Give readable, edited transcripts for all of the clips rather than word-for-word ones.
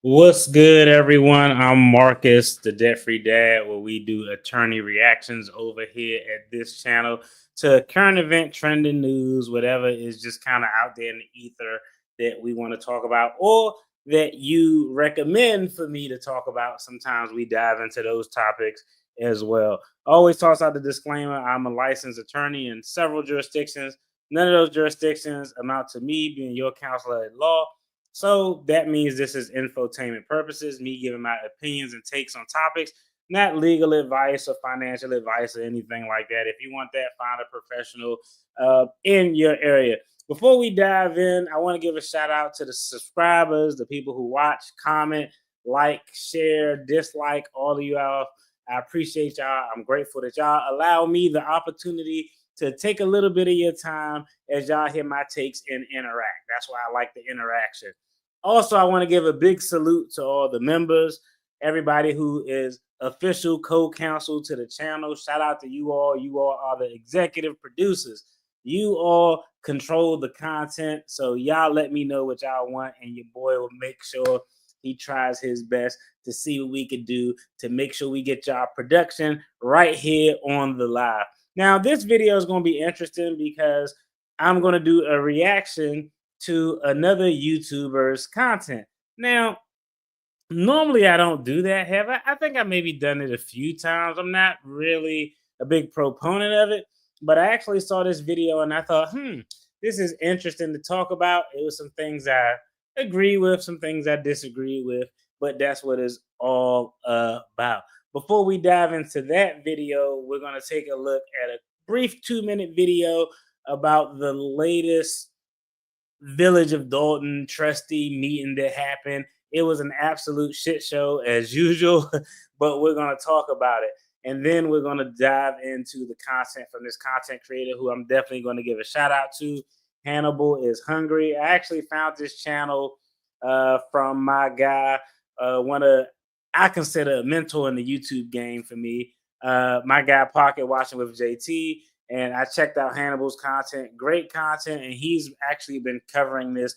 What's good, everyone? I'm Marcus, the Debt Free Dad, where we do attorney reactions over here at this channel to current event, trending news, whatever is just kind of out there in the ether that we want to talk about or that you recommend for me to talk about. Sometimes we dive into those topics as well. Always toss out the disclaimer: I'm a licensed attorney in several jurisdictions. None of those jurisdictions amount to me being your counselor at law. So that means this is infotainment purposes, me giving my opinions and takes on topics, not legal advice or financial advice or anything like that. If you want that, find a professional in your area. Before we dive in, I want to give a shout out to the subscribers, the people who watch, comment, like, share, dislike, all of y'all. I appreciate y'all. I'm grateful that y'all allow me the opportunity to take a little bit of your time as y'all hear my takes and interact. That's why I like the interaction. Also, I want to give a big salute to all the members, everybody who is official co-counsel to the channel. Shout out to you all. You all are the executive producers. You all control the content. So y'all let me know what y'all want, and your boy will make sure he tries his best to see what we can do to make sure we get y'all production right here on the live. Now, this video is going to be interesting because I'm going to do a reaction to another YouTuber's content. Now, normally I don't do that. I think I maybe done it a few times. I'm not really a big proponent of it, but I actually saw this video and I thought, this is interesting to talk about. It was some things I agree with, some things I disagree with, but that's what it's all about. Before we dive into that video, we're going to take a look at a brief 2-minute video about the latest Village of Dolton trustee meeting that happened. It was an absolute shit show as usual, but we're going to talk about it. And then we're going to dive into the content from this content creator who I'm definitely going to give a shout out to. Hannibal is Hungry. I actually found this channel from my guy, I consider a mentor in the YouTube game for me. My guy Pocket Watching with JT. And I checked out Hannibal's content, great content, and he's actually been covering this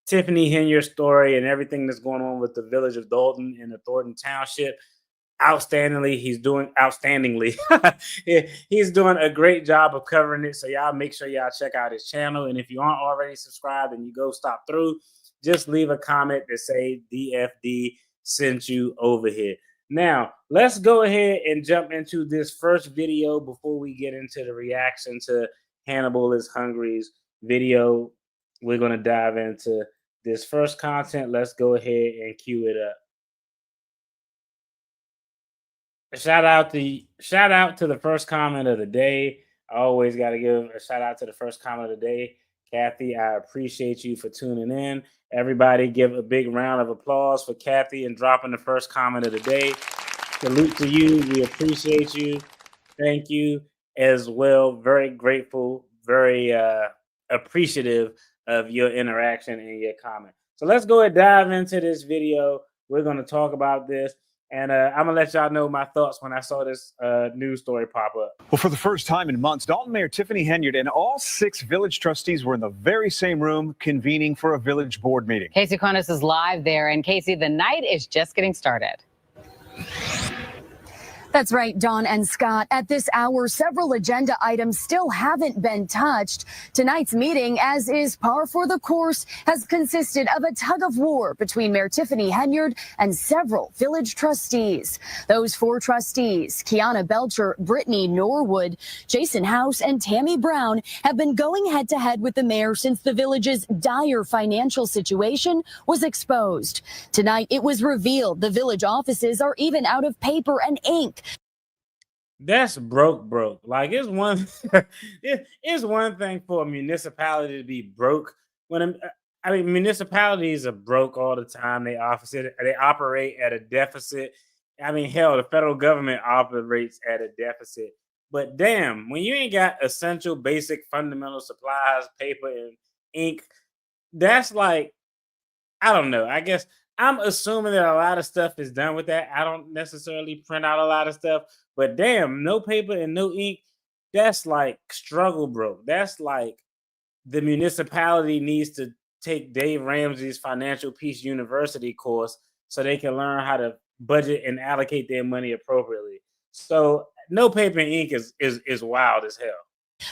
Tiffany Henyard story and everything that's going on with the Village of Dolton in the Thornton Township outstandingly. He's doing he's doing a great job of covering it. So y'all make sure y'all check out his channel. And if you aren't already subscribed and you go stop through, just leave a comment that say DFD sent you over here. Now, let's go ahead and jump into this first video before we get into the reaction to Hannibal is Hungry's video. We're going to dive into this first content. Let's go ahead and cue it up. Shout out to the first comment of the day. I always got to give a shout out to the first comment of the day. Kathy, I appreciate you for tuning in. Everybody give a big round of applause for Kathy and dropping the first comment of the day. Salute to you. We appreciate you. Thank you as well. Very grateful, very appreciative of your interaction and your comment. So let's go and dive into this video. We're going to talk about this. And I'm going to let y'all know my thoughts when I saw this news story pop up. Well, for the first time in months, Dolton Mayor Tiffany Henyard and all 6 village trustees were in the very same room convening for a village board meeting. Casey Conis is live there. And Casey, the night is just getting started. That's right, Dawn and Scott. At this hour, several agenda items still haven't been touched. Tonight's meeting, as is par for the course, has consisted of a tug of war between Mayor Tiffany Henyard and several village trustees. Those 4 trustees, Kiana Belcher, Brittany Norwood, Jason House, and Tammy Brown, have been going head-to-head with the mayor since the village's dire financial situation was exposed. Tonight, it was revealed the village offices are even out of paper and ink. That's broke. Like it's one thing for a municipality to be broke. Municipalities are broke all the time. They operate at a deficit. I mean, hell, the federal government operates at a deficit. But damn, when you ain't got essential, basic, fundamental supplies, paper and ink, that's like, I don't know. I guess I'm assuming that a lot of stuff is done with that. I don't necessarily print out a lot of stuff, but damn, no paper and no ink. That's like struggle, bro. That's like the municipality needs to take Dave Ramsey's Financial Peace University course so they can learn how to budget and allocate their money appropriately. So no paper and ink is wild as hell.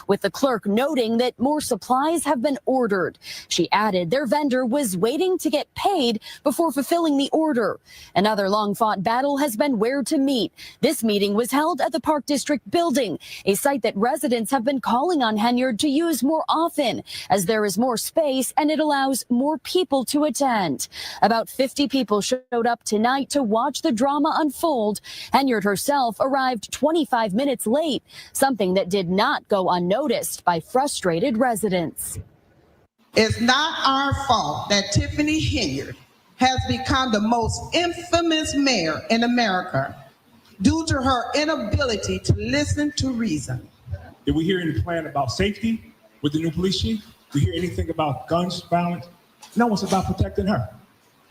With the clerk noting that more supplies have been ordered. She added their vendor was waiting to get paid before fulfilling the order. Another long-fought battle has been where to meet. This meeting was held at the Park District building, a site that residents have been calling on Henyard to use more often, as there is more space and it allows more people to attend. About 50 people showed up tonight to watch the drama unfold. Henyard herself arrived 25 minutes late, something that did not go unnoticed by frustrated residents. It's not our fault that Tiffany Henyard has become the most infamous mayor in America due to her inability to listen to reason. Did we hear any plan about safety with the new police chief? Did we hear anything about guns, violence? No, it's about protecting her.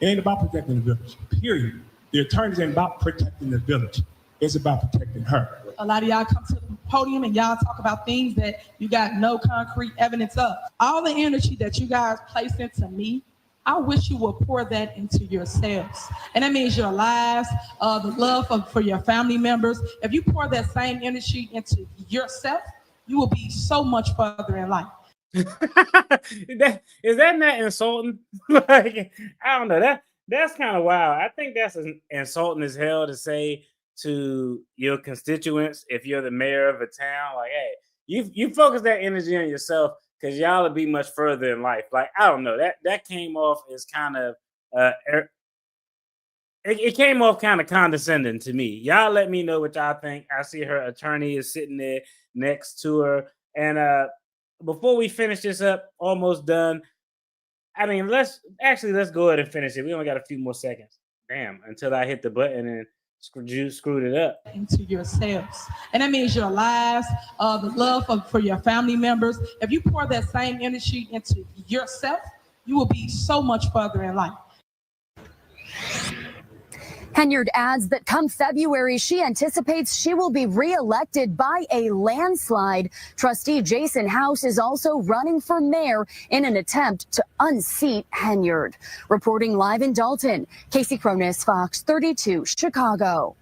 It ain't about protecting the village, period. The attorneys ain't about protecting the village. It's about protecting her. A lot of y'all come to the podium and y'all talk about things that you got no concrete evidence of. All the energy that you guys place into me, I wish you would pour that into yourselves. And that means your lives, the love for your family members. If you pour that same energy into yourself, you will be so much further in life. Is that not insulting? Like, I don't know. That's kind of wild. I think that's insulting as hell to say to your constituents if you're the mayor of a town. Like, hey, you focus that energy on yourself because y'all will be much further in life. Like, I don't know. That came off as kind of it came off kind of condescending to me. Y'all let me know what y'all think. I see her attorney is sitting there next to her. And before we finish this up, almost done. I mean, let's go ahead and finish it. We only got a few more seconds. Damn, until I hit the button and screwed it up. Into yourselves. And that means your lives, the love for your family members. If you pour that same energy into yourself, you will be so much further in life. Henyard adds that come February, she anticipates she will be reelected by a landslide. Trustee Jason House is also running for mayor in an attempt to unseat Henyard. Reporting live in Dolton, Casey Cronus, Fox 32, Chicago.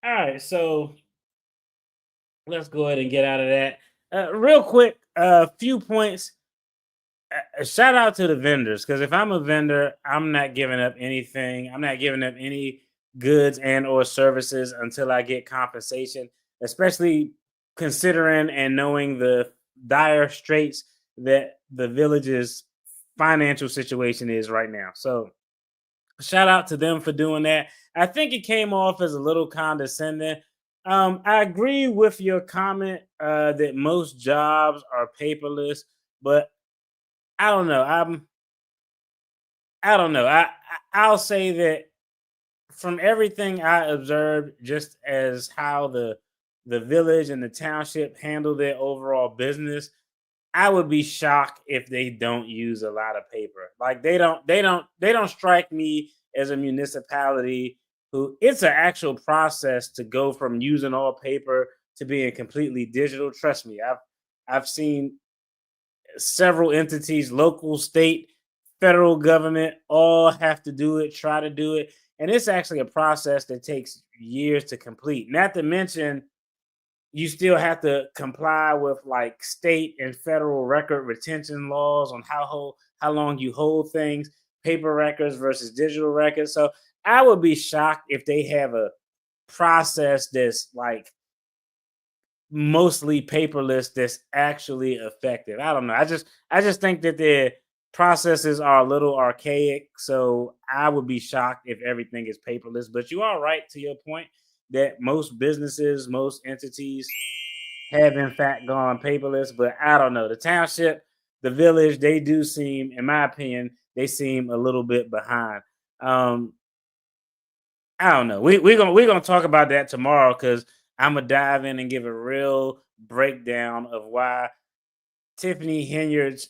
All right, so let's go ahead and get out of that. Real quick, a few points. Shout out to the vendors, because if I'm a vendor, I'm not giving up anything. I'm not giving up any goods and or services until I get compensation, especially considering and knowing the dire straits that the village's financial situation is right now. So shout out to them for doing that. I think it came off as a little condescending. I agree with your comment that most jobs are paperless, but I don't know. I don't know. I'll say that from everything I observed, just as how the village and the township handle their overall business, I would be shocked if they don't use a lot of paper. Like they don't strike me as a municipality who it's an actual process to go from using all paper to being completely digital. Trust me, I've seen several entities, local, state, federal government, all have to do it, try to do it. And it's actually a process that takes years to complete. Not to mention, you still have to comply with like state and federal record retention laws on how long you hold things, paper records versus digital records. So I would be shocked if they have a process that's like mostly paperless that's actually effective. I don't know. I just think that their processes are a little archaic. So I would be shocked if everything is paperless. But you are right to your point that most businesses, most entities have in fact gone paperless. But I don't know. The township, the village, they do seem, in my opinion, they seem a little bit behind. I don't know. We're gonna talk about that tomorrow because I'm going to dive in and give a real breakdown of why Tiffany Henyard's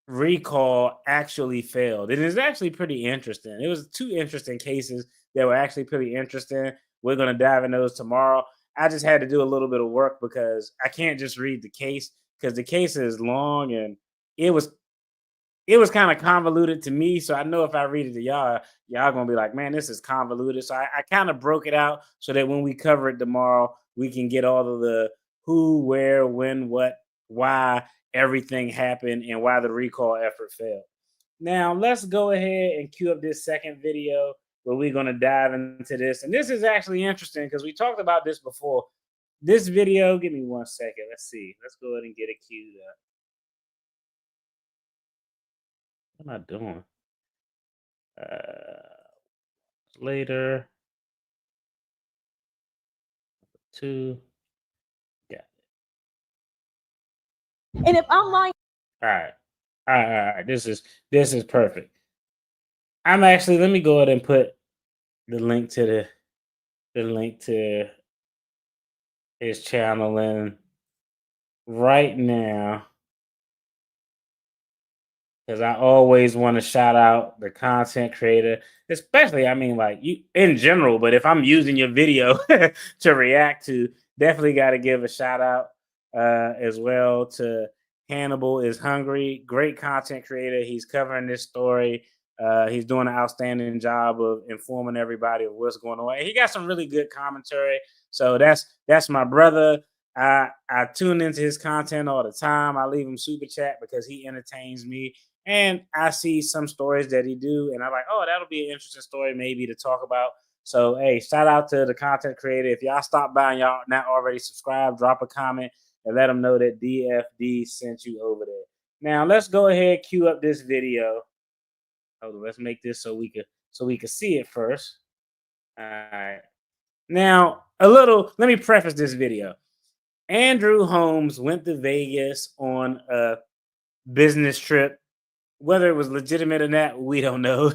recall actually failed. It is actually pretty interesting. It was two interesting cases that were actually pretty interesting. We're going to dive in those tomorrow. I just had to do a little bit of work because I can't just read the case because the case is long and it was it was kind of convoluted to me. So I know if I read it to y'all, y'all gonna be like, man, this is convoluted. So I kind of broke it out so that when we cover it tomorrow, we can get all of the who, where, when, what, why everything happened and why the recall effort failed. Now let's go ahead and cue up this second video where we're gonna dive into this. And this is actually interesting because we talked about this before. This video, give me 1 second. Let's see. Let's go ahead and get it queued up. What am I doing? Later. 2. Yeah. And if I'm lying, All right. All right. This is perfect. I'm actually, let me go ahead and put the link to his channel in right now, because I always want to shout out the content creator, especially, I mean, like you in general, but if I'm using your video to react to, definitely got to give a shout out as well to Hannibal is Hungry. Great content creator. He's covering this story. He's doing an outstanding job of informing everybody of what's going on. He got some really good commentary. So that's my brother. I tune into his content all the time. I leave him super chat because he entertains me. And I see some stories that he do, and I'm like, oh, that'll be an interesting story maybe to talk about. So, hey, shout out to the content creator. If y'all stop by and y'all not already subscribed, drop a comment and let them know that DFD sent you over there. Now, let's go ahead, cue up this video. Hold on, let's make this so we can see it first. All right. Now, let me preface this video. Andrew Holmes went to Vegas on a business trip. Whether it was legitimate or not, we don't know.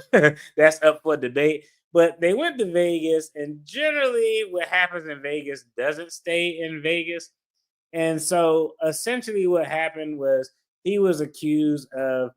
That's up for debate. But they went to Vegas, and generally what happens in Vegas doesn't stay in Vegas. And so essentially what happened was he was accused of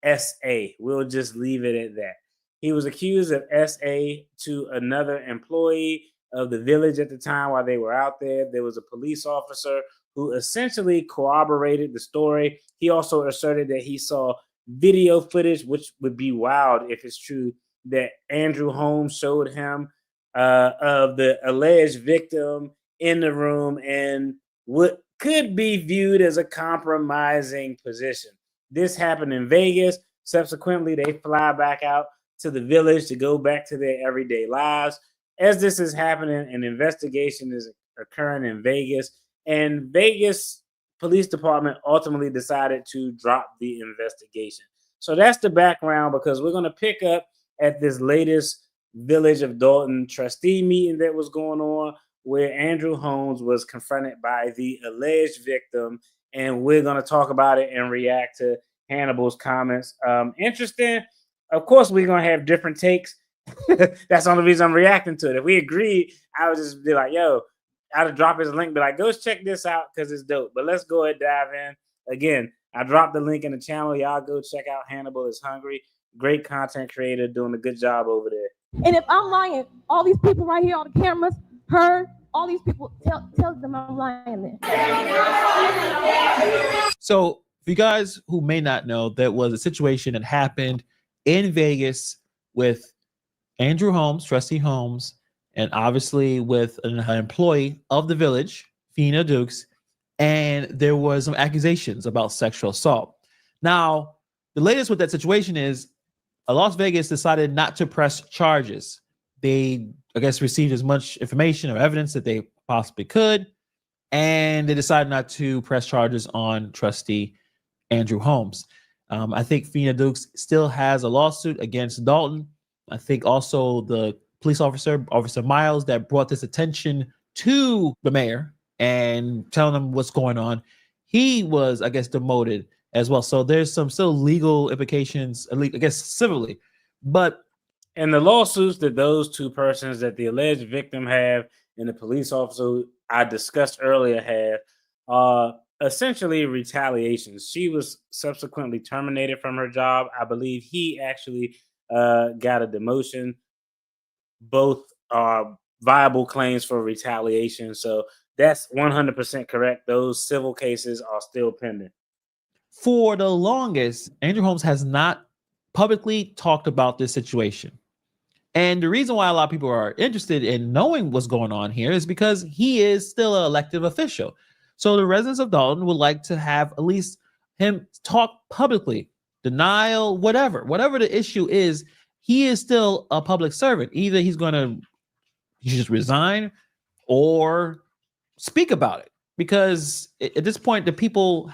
SA. We'll just leave it at that. He was accused of SA to another employee of the village at the time while they were out there. There was a police officer who essentially corroborated the story. He also asserted that he saw video footage, which would be wild if it's true, that Andrew Holmes showed him of the alleged victim in the room and what could be viewed as a compromising position. This happened in Vegas. Subsequently, they fly back out to the village to go back to their everyday lives. As this is happening, an investigation is occurring in Vegas, and Vegas Police Department ultimately decided to drop the investigation. So that's the background, because we're going to pick up at this latest Village of Dolton trustee meeting that was going on, where Andrew Holmes was confronted by the alleged victim, and we're going to talk about it and react to Hannibal's comments. Interesting. Of course, we're going to have different takes. That's the only reason I'm reacting to it. If we agree, I would just be like, yo, I'd drop his link, be like, go check this out because it's dope. But let's go ahead and dive in. Again, I dropped the link in the channel. Y'all go check out Hannibal is Hungry. Great content creator doing a good job over there. and if I'm lying, all these people right here, all the cameras, her, all these people, tell them I'm lying there. So for you guys who may not know, that was a situation that happened in Vegas with Andrew Holmes, Trustee Holmes, and obviously with an employee of the village, Fina Dukes, and there was some accusations about sexual assault. Now, the latest with that situation is Las Vegas decided not to press charges. They, I guess, received as much information or evidence that they possibly could, and they decided not to press charges on Trustee Andrew Holmes. I think Fina Dukes still has a lawsuit against Dolton. I think also the police officer, Officer Miles, that brought this attention to the mayor and telling him what's going on, he was, I guess, demoted as well. So there's some still legal implications, at least, I guess, civilly. But and the lawsuits that those two persons that the alleged victim have and the police officer I discussed earlier have essentially retaliations. She was subsequently terminated from her job. I believe he actually got a demotion. Both are viable claims for retaliation. So that's 100% correct. Those civil cases are still pending. For the longest, Andrew Holmes has not publicly talked about this situation. And the reason why a lot of people are interested in knowing what's going on here is because he is still an elected official. So the residents of Dolton would like to have at least him talk publicly, denial, whatever the issue is. He is still a public servant. Either he should just resign or speak about it, because at this point, the people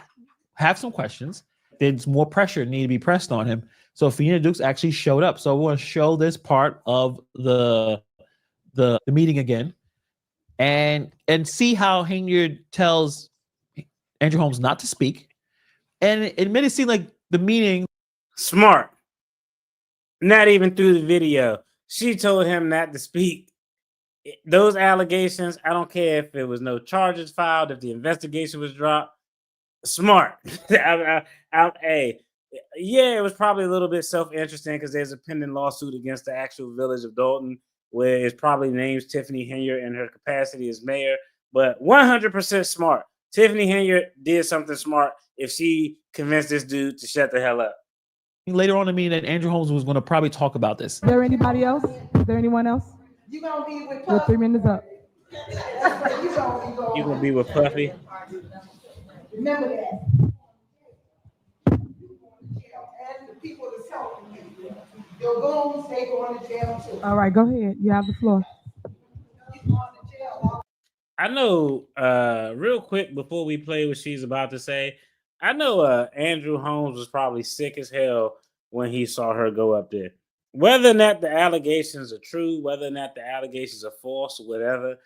have some questions. There's more pressure need to be pressed on him. So Fiona Dukes actually showed up. So I want to show this part of the meeting again, and see how Henyard tells Andrew Holmes not to speak. And it made it seem like the meeting smart. Not even through the video. She told him not to speak. Those allegations, I don't care if it was no charges filed, if the investigation was dropped. Smart. Hey, yeah, it was probably a little bit self-interesting because there's a pending lawsuit against the actual village of Dolton, where it probably names Tiffany Henyard in her capacity as mayor. But 100% smart. Tiffany Henyard did something smart if she convinced this dude to shut the hell up. Later on, I mean, that Andrew Holmes was going to probably talk about this. Is there anybody else? Is there anyone else? You gonna be with Your Puffy? 3 minutes up. You gonna be with Puffy? Remember that. And the people that's helping you. Your goons, they going to jail too. All right, go ahead. You have the floor. I know, real quick before we play what she's about to say, I know Andrew Holmes was probably sick as hell when he saw her go up there. Whether or not the allegations are true, whether or not the allegations are false, whatever,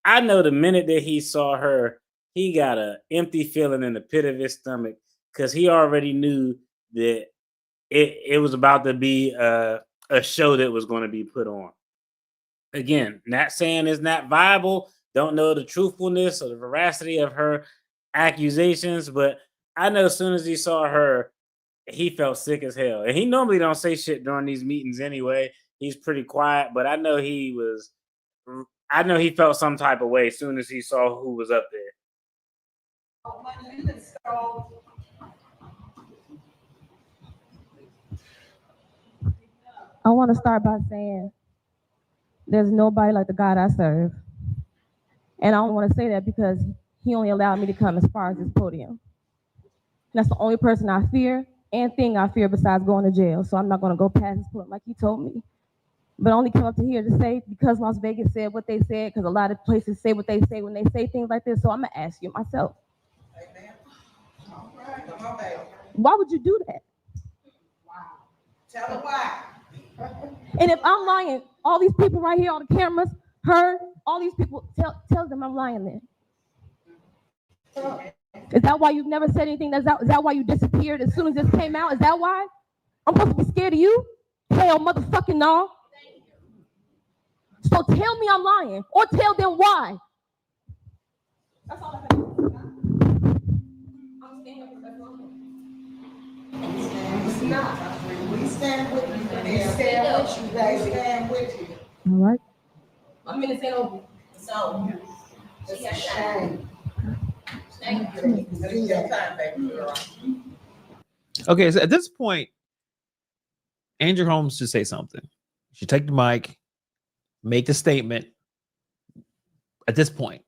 I know the minute that he saw her, he got an empty feeling in the pit of his stomach because he already knew that it was about to be a show that was going to be put on. Again, not saying it's not viable, don't know the truthfulness or the veracity of her accusations, but I know as soon as he saw her, he felt sick as hell. And he normally don't say shit during these meetings anyway. He's pretty quiet, but I know he felt some type of way as soon as he saw who was up there. I want to start by saying there's nobody like the God I serve. And I don't want to say that because he only allowed me to come as far as this podium. That's the only person I fear and thing I fear besides going to jail. So I'm not going to go past this point like he told me. But I only come up to here to say, because Las Vegas said what they said, because a lot of places say what they say when they say things like this. So I'm going to ask you myself. Amen. All right, come on, baby. Why would you do that? Wow. Tell her why. And if I'm lying, all these people right here on the cameras, her, all these people, tell them I'm lying then. Is that why you've never said anything? Is that why you disappeared as soon as this came out? Is that why? I'm supposed to be scared of you? Hell, motherfucking no. So tell me I'm lying, or tell them why. That's all I have to do. I'm standing up for that moment. It's not. We stand with you. We stand with you. They stand with you. All right. I'm in the same over. So, it's a shame. Thank you. It's your time, baby. Okay, so at this point, Andrew Holmes should say something. She should take the mic, make a statement. At this point.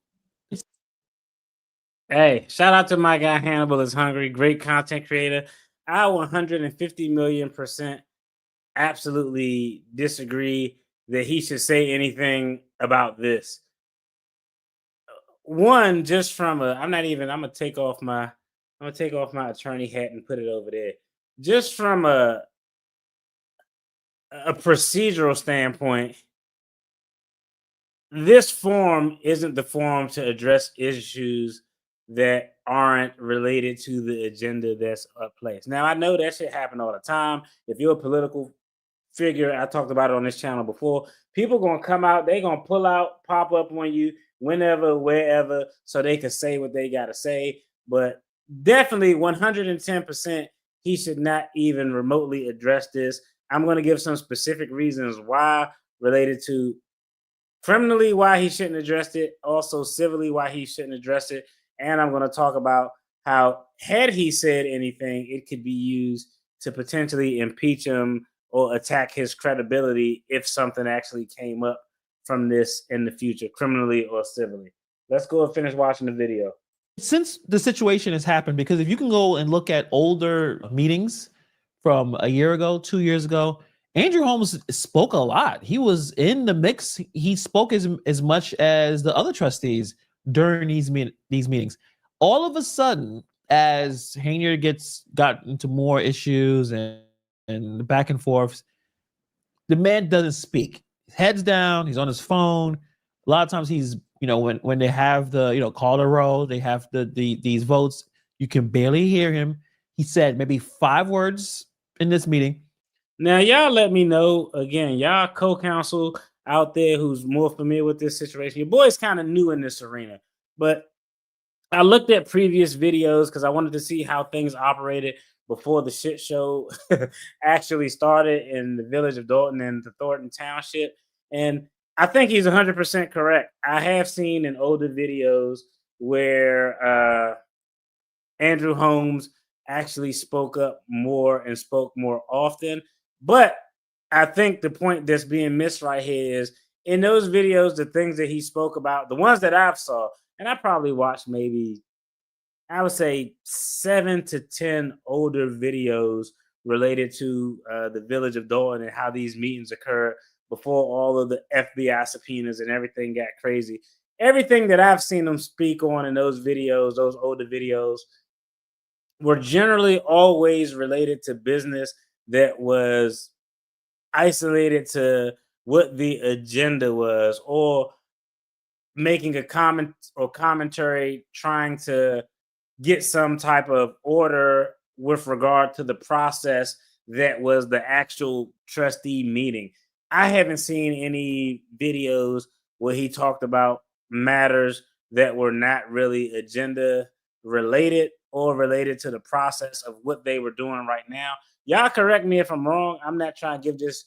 Hey, shout out to my guy Hannibal is Hungry, great content creator. I 150 million% absolutely disagree that he should say anything about this. One, just from I'm gonna take off my attorney hat and put it over there. Just from a procedural standpoint, this forum isn't the forum to address issues that aren't related to the agenda that's up place. Now, I know that shit happen all the time. If you're a political figure, I talked about it on this channel before, people gonna come out, they gonna pull out, pop up on you whenever, wherever, so they can say what they gotta say. But definitely 110%, he should not even remotely address this. I'm gonna give some specific reasons why, related to criminally why he shouldn't address it, also civilly why he shouldn't address it. And I'm going to talk about how had he said anything, it could be used to potentially impeach him or attack his credibility if something actually came up from this in the future, criminally or civilly. Let's go and finish watching the video. Since the situation has happened, because if you can go and look at older meetings from a year ago, 2 years ago, Andrew Holmes spoke a lot. He was in the mix. He spoke as much as the other trustees during these meetings. All of a sudden, as Hanyard got into more issues and back and forth, the man doesn't speak. His head's down. He's on his phone. A lot of times he's, when they have the, call the roll, they have these votes, you can barely hear him. He said maybe 5 words in this meeting. Now, y'all let me know, again, y'all co-counsel out there who's more familiar with this situation. Your boy's kind of new in this arena, but I looked at previous videos because I wanted to see how things operated before the shit show actually started in the village of Dolton and the Thornton Township. And I think he's 100% correct. I have seen in older videos where Andrew Holmes actually spoke up more and spoke more often. But I think the point that's being missed right here is in those videos, the things that he spoke about, the ones that I've saw, and I probably watched maybe, I would say 7 to 10 older videos related to the village of Dolton and how these meetings occurred before all of the FBI subpoenas and everything got crazy. Everything that I've seen him speak on in those videos, those older videos, were generally always related to business that was isolated to what the agenda was, or making a comment or commentary trying to get some type of order with regard to the process that was the actual trustee meeting. I haven't seen any videos where he talked about matters that were not really agenda related or related to the process of what they were doing right now. Y'all correct me if I'm wrong. I'm not trying to give this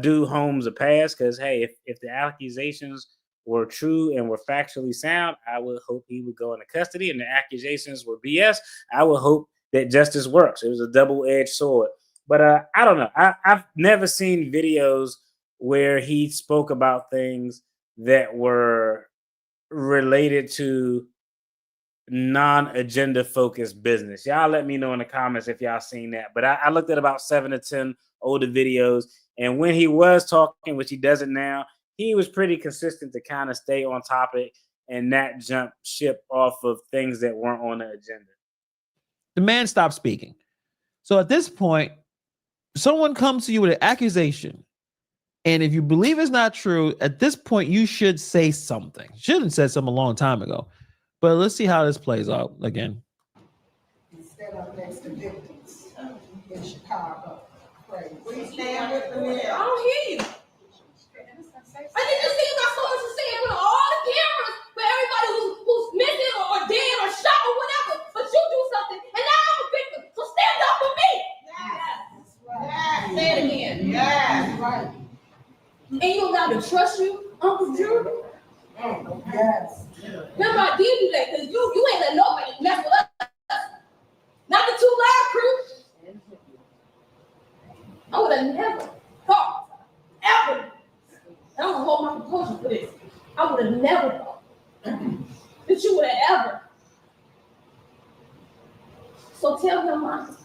dude Holmes a pass because, hey, if the accusations were true and were factually sound, I would hope he would go into custody. And the accusations were BS, I would hope that justice works. It was a double-edged sword. But I don't know. I've never seen videos where he spoke about things that were related to non-agenda focused business. Y'all let me know in the comments if y'all seen that. But I looked at about 7 to 10 older videos. And when he was talking, which he doesn't now, he was pretty consistent to kind of stay on topic and not jump ship off of things that weren't on the agenda. The man stopped speaking. So at this point, someone comes to you with an accusation, and if you believe it's not true, at this point, you should say something. Should have said something a long time ago. But let's see how this plays out again. Instead of next to victims in Chicago. Will you stand with me? I don't hear you. I think you see got so much to say in front of all the cameras for everybody who's missing or dead or shot or whatever. But you do something, and now I'm a victim. So stand up for me. Yes. Right. Say it again. Yes. Right. Ain't you allowed to trust you, Uncle Drew? Yes. Remember, I did do that because you ain't let nobody mess with us. Not the 2 Live crew. I would have never thought, ever. I don't hold my composure for this. I would have never thought that you would have ever. So tell him, Mom.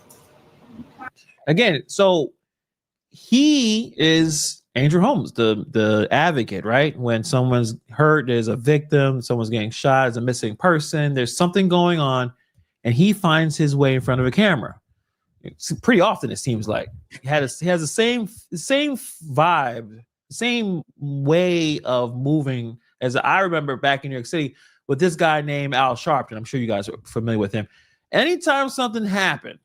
Again, so he is Andrew Holmes, the advocate, right? When someone's hurt, there's a victim, someone's getting shot, there's a missing person, there's something going on, and he finds his way in front of a camera. It's pretty often, it seems like. He has the same vibe, same way of moving as I remember back in New York City with this guy named Al Sharpton. I'm sure you guys are familiar with him. Anytime something happened,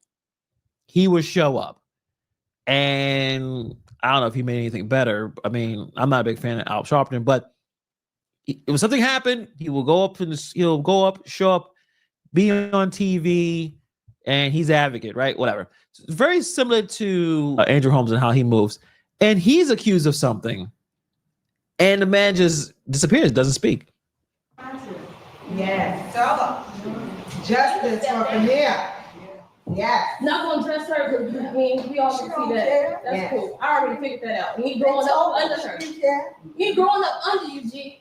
he would show up. And I don't know if he made anything better. I mean, I'm not a big fan of Al Sharpton, but if something happened, he will go up show up, be on TV, and he's advocate, right? Whatever. It's very similar to Andrew Holmes and how he moves. And he's accused of something, and the man just disappears, doesn't speak. Yes. Justice for Camille. Yes. Not gonna dress her, because I mean, we all can see that. That's cool. I already figured that out. He growing up under her. He growing up under you, G.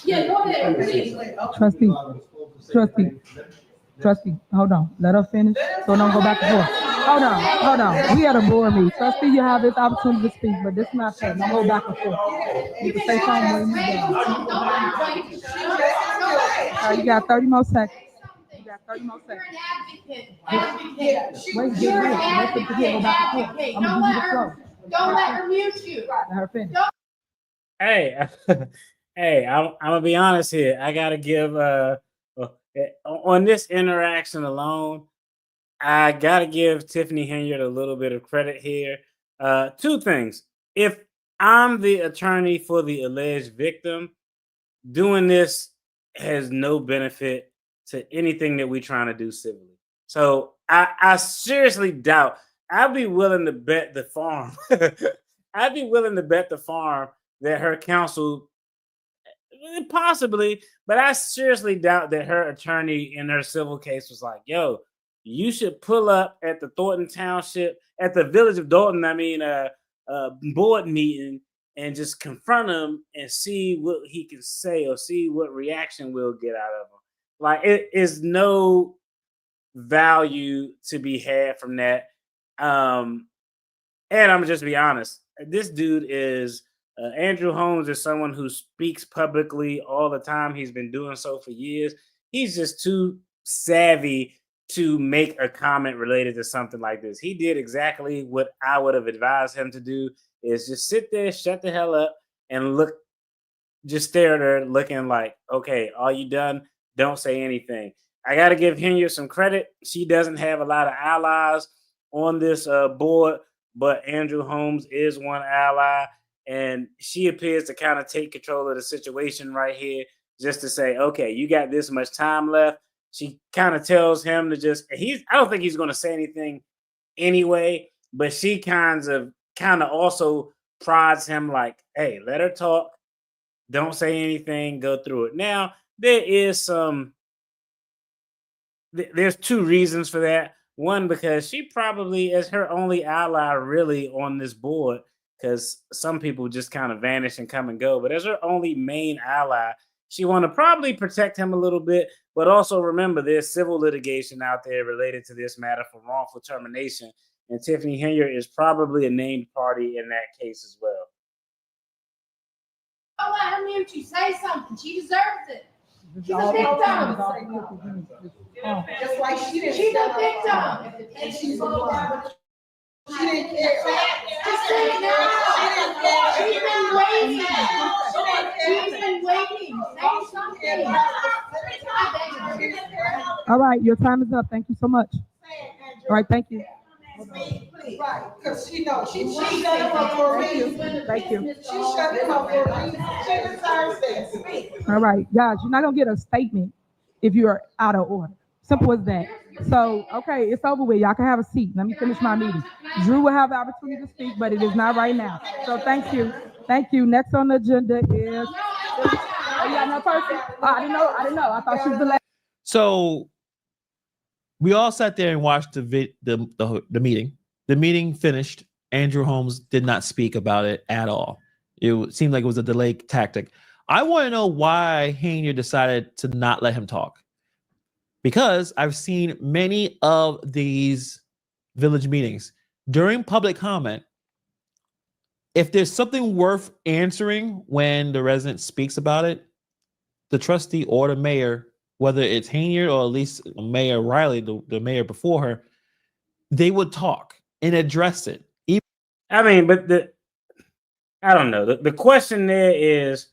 Yeah, go ahead, please. Trustee, hold on. Let her finish. So don't go back and forth. Hold on. We had a board meeting. Trustee, you have this opportunity to speak, but this is not fair. Don't go back and forth. You can say something when you're done. All right, you got 30 more seconds. Wait, get ready. Let the go back and forth. I'm gonna give you the floor. Don't let her mute you. Let her finish. Hey, hey, I'm gonna be honest here. I gotta give on this interaction alone, I gotta give Tiffany Henyard a little bit of credit here. Two things. If I'm the attorney for the alleged victim, doing this has no benefit to anything that we're trying to do civilly. So I seriously doubt. I'd be willing to bet the farm. I'd be willing to bet the farm that her counsel, possibly, but I seriously doubt that her attorney in her civil case was like, yo, you should pull up at the Thornton Township, at the Village of Dolton, board meeting, and just confront him and see what he can say or see what reaction we'll get out of him. Like, it is no value to be had from that. And I'm just be honest. This dude is Andrew Holmes is someone who speaks publicly all the time. He's been doing so for years. He's just too savvy to make a comment related to something like this. He did exactly what I would have advised him to do, is just sit there, shut the hell up, and look, just stare at her looking like, okay, are you done? Don't say anything. I got to give Henyard some credit. She doesn't have a lot of allies on this board, but Andrew Holmes is one ally, and she appears to kind of take control of the situation right here, just to say, okay, you got this much time left. She kind of tells him to just, I don't think he's going to say anything anyway, but she kind of also prods him like, hey, let her talk. Don't say anything. Go through it. Now, there's two reasons for that. One, because she probably is her only ally really on this board, because some people just kind of vanish and come and go. But as her only main ally, she want to probably protect him a little bit, but also remember there's civil litigation out there related to this matter for wrongful termination. And Tiffany Henyard is probably a named party in that case as well. Don't let her mute you. Say something. She deserves it. She's a victim. Just like she didn't. She's a victim. And she's a victim. She didn't care. Just say it now. She's been waiting. She's been waiting. Say something. All right, your time is up. Thank you so much. All right, thank you. Right, because she knows she shut him up for a reason. Thank you. She shut him up for a reason. She deserves it. All right, guys, you're not gonna get a statement if you are out of order. Simple as that. So, okay, it's over with. Y'all can have a seat. Let me finish my meeting. Drew will have the opportunity to speak, but it is not right now. So thank you. Thank you. Next on the agenda is you got no person? Oh, I didn't know. I thought she was the last. So we all sat there and watched the meeting. The meeting finished. Andrew Holmes did not speak about it at all. It seemed like it was a delay tactic. I want to know why Henyard decided to not let him talk. Because I've seen many of these village meetings during public comment. If there's something worth answering when the resident speaks about it, the trustee or the mayor, whether it's Henyard or at least Mayor Riley, the mayor before her, they would talk and address it. I mean, but I don't know. The question there is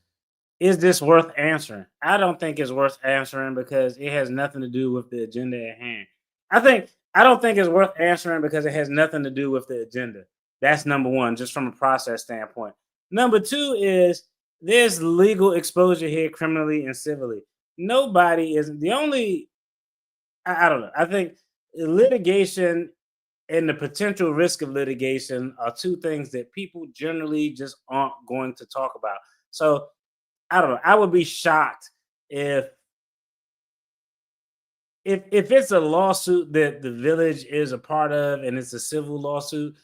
this worth answering? I don't think it's worth answering because it has nothing to do with the agenda at hand. I don't think it's worth answering because it has nothing to do with the agenda. That's number one, just from a process standpoint. Number two is there's legal exposure here, criminally and civilly. Nobody is the only. I don't know. I think litigation and the potential risk of litigation are two things that people generally just aren't going to talk about. So I don't know. I would be shocked if if it's a lawsuit that the village is a part of and it's a civil lawsuit,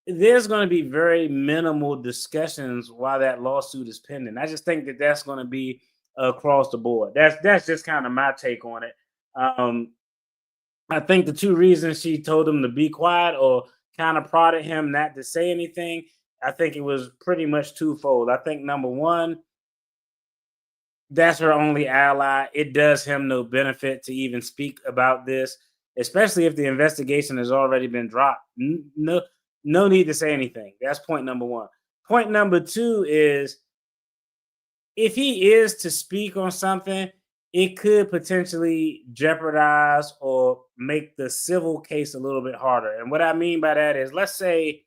there's going to be very minimal discussions while that lawsuit is pending. I just think that that's going to be across the board. That's just kind of my take on it. I think the two reasons she told him to be quiet or kind of prodded him not to say anything, I think it was pretty much twofold. I think number one, that's her only ally. It does him no benefit to even speak about this, especially if the investigation has already been dropped. No need to say anything. That's point number one. Point number two is if he is to speak on something, it could potentially jeopardize or make the civil case a little bit harder. And what I mean by that is, let's say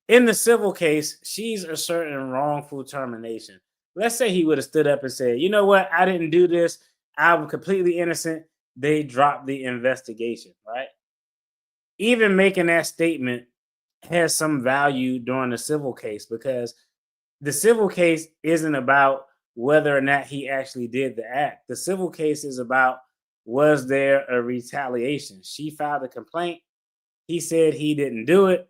in the civil case, she's asserting wrongful termination. Let's say he would have stood up and said, you know what? I didn't do this. I'm completely innocent. They dropped the investigation, right? Even making that statement has some value during the civil case because the civil case isn't about whether or not he actually did the act. The civil case is about, was there a retaliation? She filed a complaint. He said he didn't do it.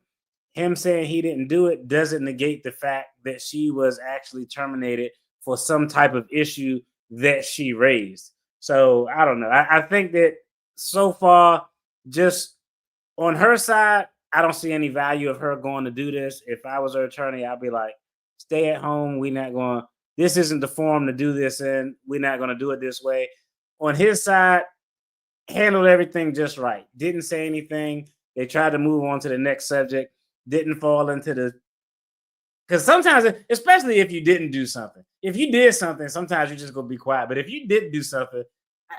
Him saying he didn't do it doesn't negate the fact that she was actually terminated for some type of issue that she raised. So I don't know. I think that so far, just on her side, I don't see any value of her going to do this. If I was her attorney, I'd be like, stay at home. This isn't the forum to do this in. We're not going to do it this way. On his side, handled everything just right. Didn't say anything. They tried to move on to the next subject. Didn't fall into because sometimes, especially if you didn't do something, if you did something, sometimes you just go be quiet. But if you did do something,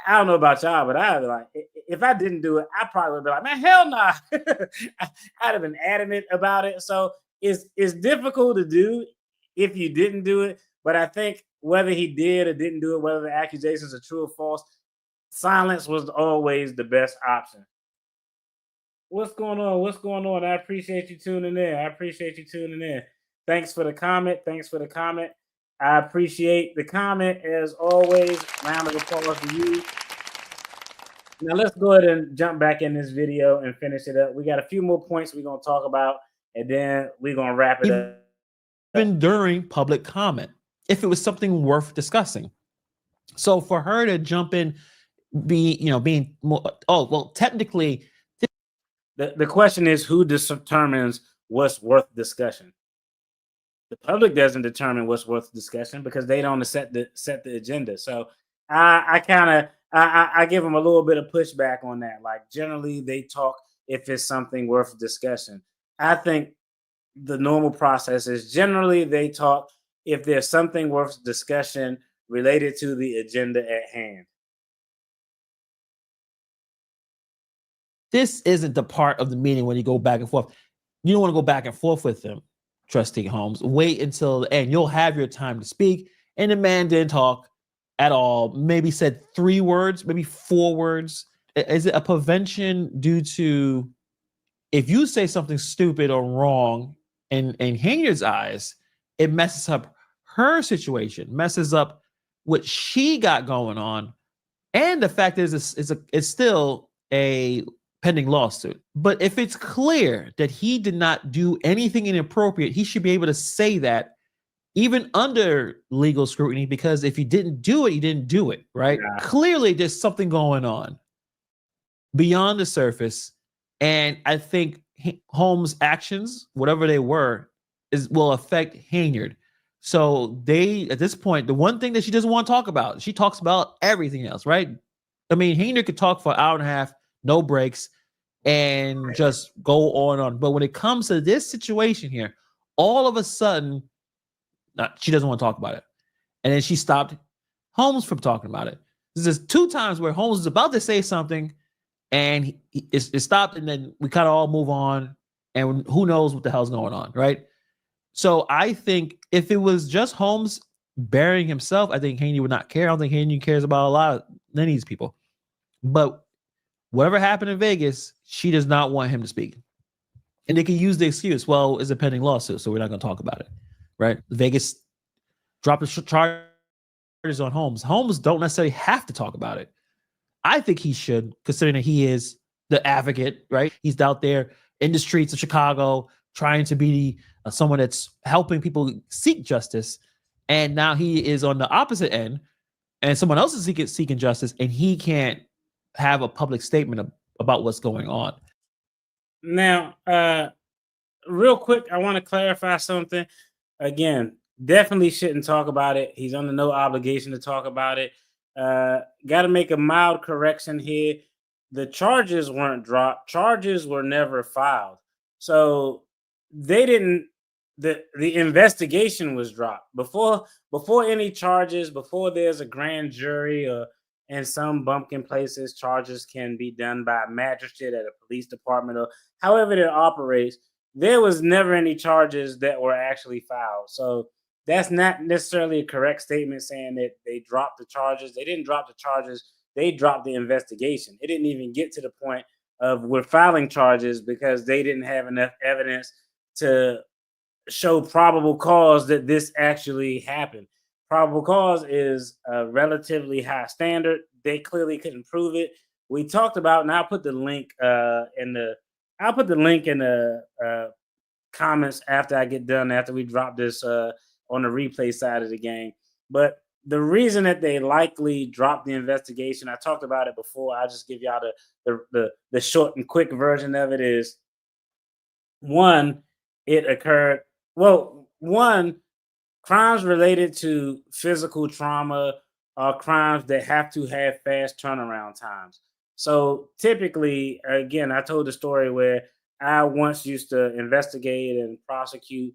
I don't know about y'all, but I'd be like, if I didn't do it, I probably would be like, man, hell nah. I'd have been adamant about it. So it's difficult to do if you didn't do it. But I think whether he did or didn't do it, whether the accusations are true or false, silence was always the best option. What's going on? I appreciate you tuning in. Thanks for the comment. I appreciate the comment as always. Round of applause for you. Now let's go ahead and jump back in this video and finish it up. We got a few more points we're going to talk about, and then we're going to wrap it up. Even during public comment, if it was something worth discussing. So for her to jump in, being more, technically, the question is who determines what's worth discussion. The public doesn't determine what's worth discussion because they don't set the agenda. So I give them a little bit of pushback on that. Like generally they talk if it's something worth discussion. I think the normal process is generally they talk if there's something worth discussion related to the agenda at hand. This isn't the part of the meeting when you go back and forth. You don't want to go back and forth with them, Trustee Holmes. Wait until the end. You'll have your time to speak. And the man didn't talk at all. Maybe said 3 words, maybe 4 words. Is it a prevention due to if you say something stupid or wrong in Hanyard's eyes, it messes up her situation, messes up what she got going on. And the fact is it's still a pending lawsuit. But if it's clear that he did not do anything inappropriate, he should be able to say that even under legal scrutiny, because if you didn't do it, you didn't do it, right? Yeah. Clearly there's something going on beyond the surface. And I think Holmes' actions, whatever they were, will affect Hanyard. So at this point, the one thing that she doesn't want to talk about, she talks about everything else, right? I mean, Hanyard could talk for an hour and a half, no breaks, and just go on and on. But when it comes to this situation here, all of a sudden, she doesn't want to talk about it. And then she stopped Holmes from talking about it. This is 2 times where Holmes is about to say something and it stopped, and then we kind of all move on, and who knows what the hell's going on, right? So I think if it was just Holmes burying himself, I think Haney would not care. I don't think Haney cares about none of these people. But whatever happened in Vegas, she does not want him to speak. And they can use the excuse, well, it's a pending lawsuit, so we're not going to talk about it, right? Vegas dropped the charges charges on Holmes. Holmes don't necessarily have to talk about it. I think he should, considering that he is the advocate, right? He's out there in the streets of Chicago trying to be someone that's helping people seek justice. And now he is on the opposite end and someone else is seeking justice and he can't have a public statement about what's going on. Now, real quick, I want to clarify something. Again, definitely shouldn't talk about it. He's under no obligation to talk about it. Got to make a mild correction here. The charges weren't dropped. Charges were never filed. So they didn't. The investigation was dropped before any charges. Before there's a grand jury, or in some bumpkin places, charges can be done by a magistrate at a police department or however it operates. There was never any charges that were actually filed. So that's not necessarily a correct statement saying that they dropped the charges. They didn't drop the charges. They dropped the investigation. It didn't even get to the point of we're filing charges because they didn't have enough evidence to show probable cause that this actually happened. Probable cause is a relatively high standard. They clearly couldn't prove it. We talked about, and I'll put the link in the comments after I get done, after we drop this on the replay side of the game. But the reason that they likely dropped the investigation, I talked about it before. I'll just give y'all the short and quick version of it is, one, it occurred. Well, one, crimes related to physical trauma are crimes that have to have fast turnaround times. So typically, again, I told the story where I once used to investigate and prosecute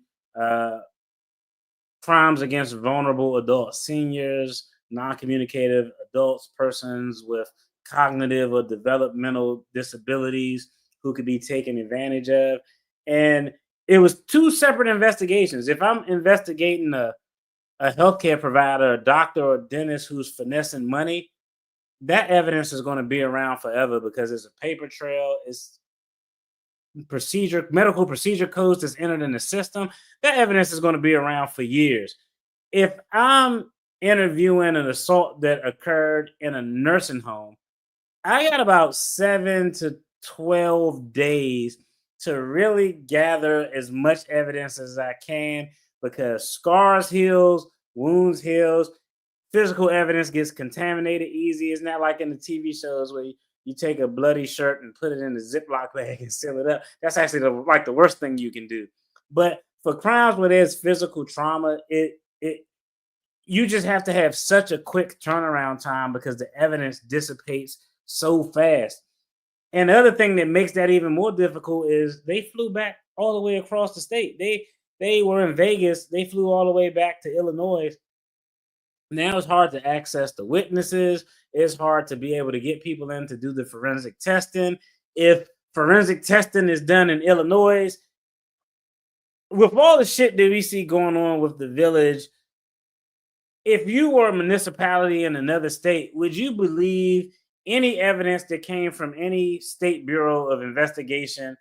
crimes against vulnerable adults, seniors, non-communicative adults, persons with cognitive or developmental disabilities who could be taken advantage of. And it was two separate investigations. If I'm investigating a healthcare provider, a doctor or dentist who's finessing money, that evidence is going to be around forever because it's a paper trail. It's medical procedure codes that's entered in the system. That evidence is going to be around for years. If I'm interviewing an assault that occurred in a nursing home, I got about 7 to 12 days to really gather as much evidence as I can because scars heals, wounds heals, physical evidence gets contaminated easy. It's not like in the TV shows where you take a bloody shirt and put it in a Ziploc bag and seal it up. That's actually the worst thing you can do. But for crimes where there's physical trauma, you just have to have such a quick turnaround time because the evidence dissipates so fast. And the other thing that makes that even more difficult is they flew back all the way across the state. They were in Vegas. They flew all the way back to Illinois. Now it's hard to access the witnesses. It's hard to be able to get people in to do the forensic testing. If forensic testing is done in Illinois, with all the shit that we see going on with the village, if you were a municipality in another state, would you believe any evidence that came from any state bureau of investigation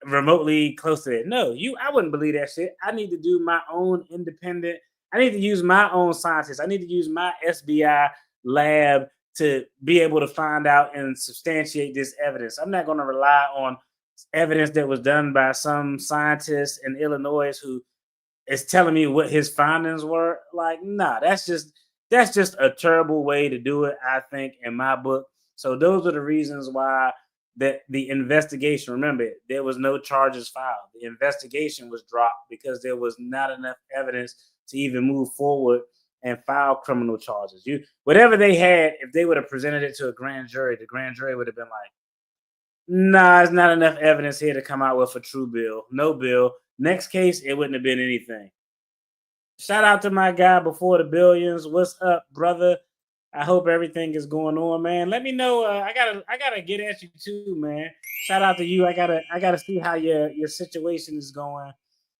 remotely close to it? No, I wouldn't believe that shit. I need to do my own independent. I need to use my own scientists. I need to use my SBI lab to be able to find out and substantiate this evidence. I'm not going to rely on evidence that was done by some scientist in Illinois who is telling me what his findings were. Like, nah, that's just a terrible way to do it, I think, in my book. So those are the reasons why that the investigation, remember, there was no charges filed. The investigation was dropped because there was not enough evidence to even move forward and file criminal charges. Whatever they had, if they would have presented it to a grand jury, the grand jury would have been like, nah, it's not enough evidence here to come out with a true bill. No bill. Next case, it wouldn't have been anything. Shout out to my guy before the billions. What's up, brother? I hope everything is going on, man. Let me know. I gotta get at you too, man. Shout out to you. I gotta see how your situation is going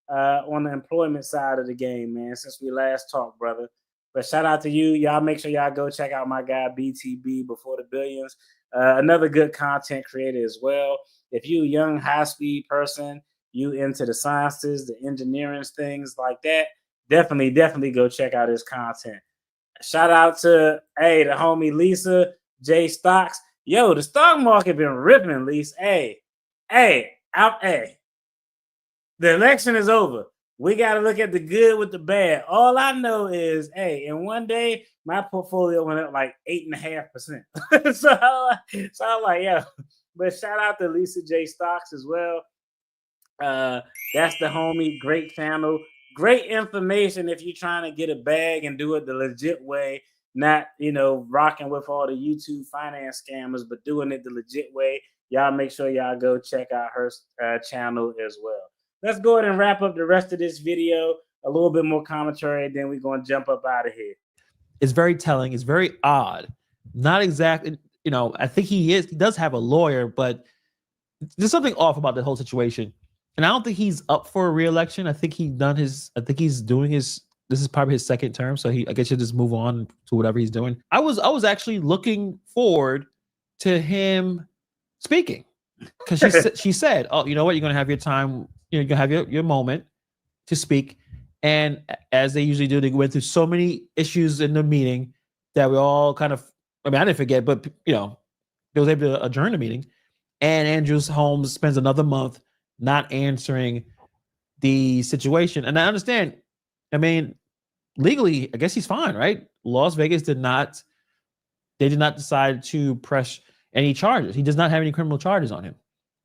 on the employment side of the game, man, since we last talked, brother. But shout out to you. Y'all make sure y'all go check out my guy BTB before the billions. Another good content creator as well. If you a young, high-speed person, you into the sciences, the engineering, things like that, definitely go check out his content. Shout out to the homie Lisa J Stocks. Yo, the stock market been ripping, Lisa. Hey. The election is over. We got to look at the good with the bad. All I know is, in one day, my portfolio went up like 8.5%. so I'm like, yo. But shout out to Lisa J Stocks as well. That's the homie. Great channel. Great information if you're trying to get a bag and do it the legit way, not rocking with all the YouTube finance scammers, but doing it the legit way. Y'all make sure y'all go check out her channel as well. Let's go ahead and wrap up the rest of this video. A little bit more commentary, then we're going to jump up out of here. It's very telling. It's very odd. Not exactly, I think he does have a lawyer, but there's something off about the whole situation. And I don't think he's up for a re-election. I think he's doing this is probably his second term. So I guess he'll just move on to whatever he's doing. I was actually looking forward to him speaking, because she said, oh, you know what? You're going to have your time. You're going to have your moment to speak. And as they usually do, they went through so many issues in the meeting that we all kind of, I didn't forget, but they was able to adjourn the meeting. And Andrew Holmes spends another month not answering the situation. And I understand, legally, I guess he's fine, right? Las Vegas did not decide to press any charges. He does not have any criminal charges on him.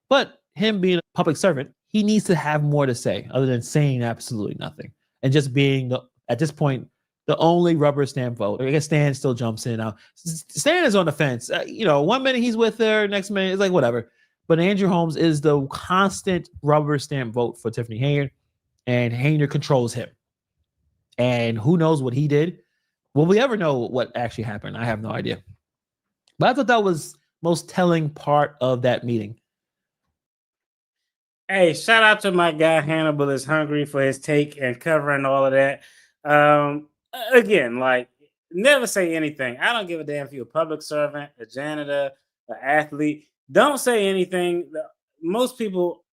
But him being a public servant, he needs to have more to say other than saying absolutely nothing. And just being, at this point, the only rubber stamp vote. I guess Stan still jumps in now. Stan is on the fence. 1 minute he's with her, next minute it's like whatever. But Andrew Holmes is the constant rubber stamp vote for Tiffany Hayner, and Hayner controls him. And who knows what he did? Will we ever know what actually happened? I have no idea. But I thought that was most telling part of that meeting. Hey, shout out to my guy Hannibal is Hungry for his take and covering all of that. Again, like, never say anything. I don't give a damn if you're a public servant, a janitor, an athlete. Don't say anything. Most people,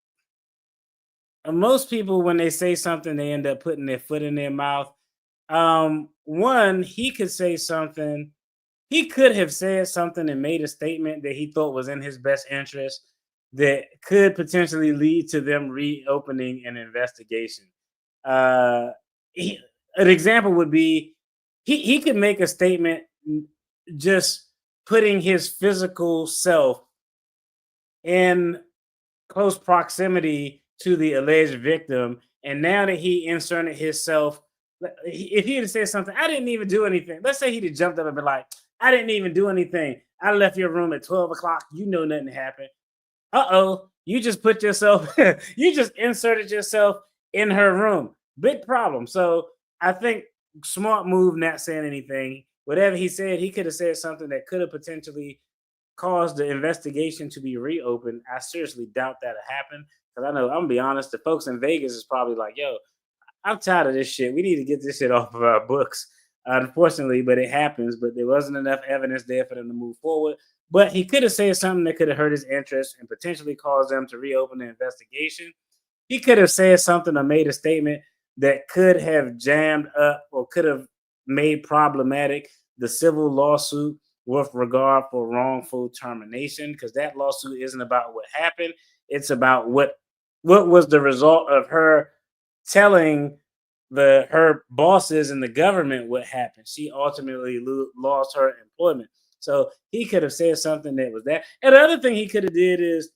when they say something, they end up putting their foot in their mouth. One, he could say something. He could have said something and made a statement that he thought was in his best interest that could potentially lead to them reopening an investigation. An example would be he could make a statement just putting his physical self in close proximity to the alleged victim. And now that he inserted himself, if he had said something, I didn't even do anything. Let's say he'd have jumped up and been like, I didn't even do anything. I left your room at 12 o'clock. Nothing happened. You just put yourself, you just inserted yourself in her room. Big problem. So I think smart move not saying anything. Whatever he said, he could have said something that could have potentially caused the investigation to be reopened. I seriously doubt that'll happen. Because I know, I'm going to be honest, the folks in Vegas is probably like, yo, I'm tired of this shit. We need to get this shit off of our books. Unfortunately, but it happens. But there wasn't enough evidence there for them to move forward. But he could have said something that could have hurt his interest and potentially caused them to reopen the investigation. He could have said something or made a statement that could have jammed up or could have made problematic the civil lawsuit with regard for wrongful termination, because that lawsuit isn't about what happened. It's about what was the result of her telling her bosses and the government what happened. She ultimately lost her employment. So he could have said something that was that. And the other thing he could have did is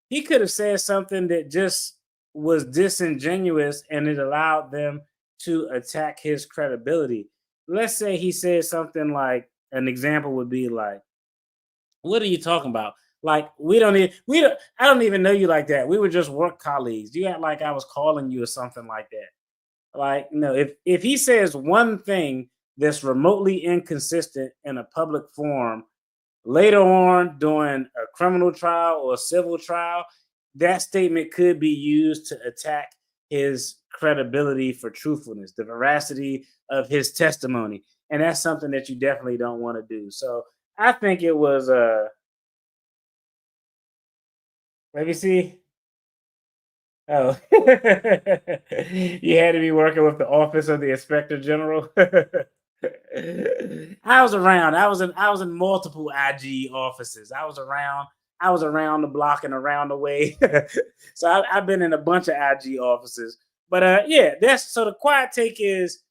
he could have said something that just was disingenuous and it allowed them to attack his credibility. Let's say he said something like, an example would be like, what are you talking about? Like, I don't even know you like that. We were just work colleagues. You act like I was calling you or something like that. Like, no, if he says one thing that's remotely inconsistent in a public forum, later on during a criminal trial or a civil trial, that statement could be used to attack his credibility for truthfulness, the veracity of his testimony. And that's something that you definitely don't want to do. So I think it was, let me see. Oh, you had to be working with the Office of the Inspector General. I was around. I was in multiple IG offices. I was around the block and around the way. So I've been in a bunch of IG offices. But yeah, that's so the quiet take is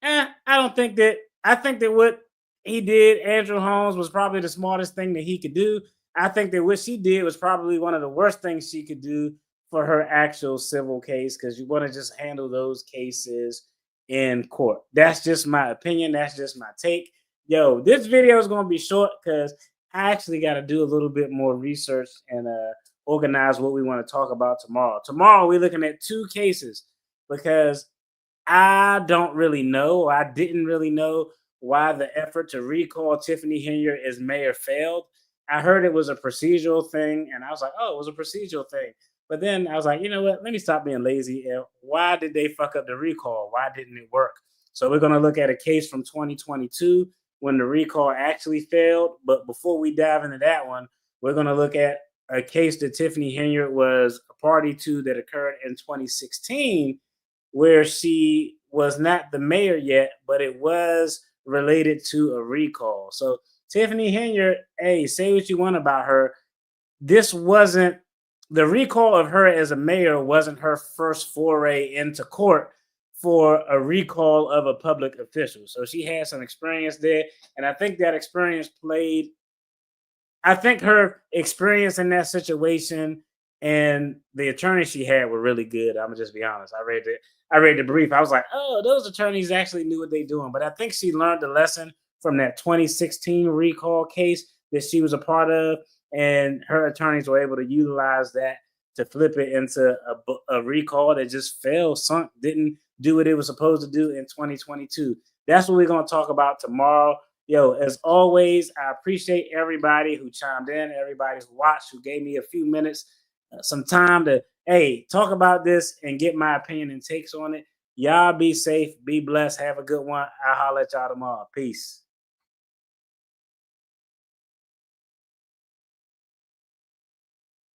I think that what he did, Andrew Holmes, was probably the smartest thing that he could do. I think that what she did was probably one of the worst things she could do for her actual civil case, because you want to just handle those cases in court. That's just my opinion. That's just my take. Yo, this video is going to be short because I actually got to do a little bit more research and organize what we want to talk about tomorrow. Tomorrow, we're looking at 2 cases because I don't really know. I didn't really know why the effort to recall Tiffany Henyard as mayor failed. I heard it was a procedural thing, and I was like, oh, it was a procedural thing. But then I was like, you know what? Let me stop being lazy. And why did they fuck up the recall? Why didn't it work? So we're going to look at a case from 2022 when the recall actually failed. But before we dive into that one, we're going to look at a case that Tiffany Henyard was a party to that occurred in 2016, where she was not the mayor yet, but it was related to a recall. So Tiffany Henyard, hey, say what you want about her. This wasn't the recall of her as a mayor wasn't her first foray into court for a recall of a public official. So she had some experience there. And I think that experience I think her experience in that situation and the attorneys she had were really good. I'm gonna just be honest. I read the brief. I was like, oh, those attorneys actually knew what they're doing. But I think she learned the lesson from that 2016 recall case that she was a part of, and her attorneys were able to utilize that to flip it into a recall that just sunk, didn't do what it was supposed to do in 2022. That's what we're going to talk about tomorrow. Yo, as always, I appreciate everybody who chimed in, everybody who watched, who gave me a few minutes, some time to, hey, talk about this and get my opinion and takes on it. Y'all be safe, be blessed, have a good one. I'll holler at y'all tomorrow. Peace.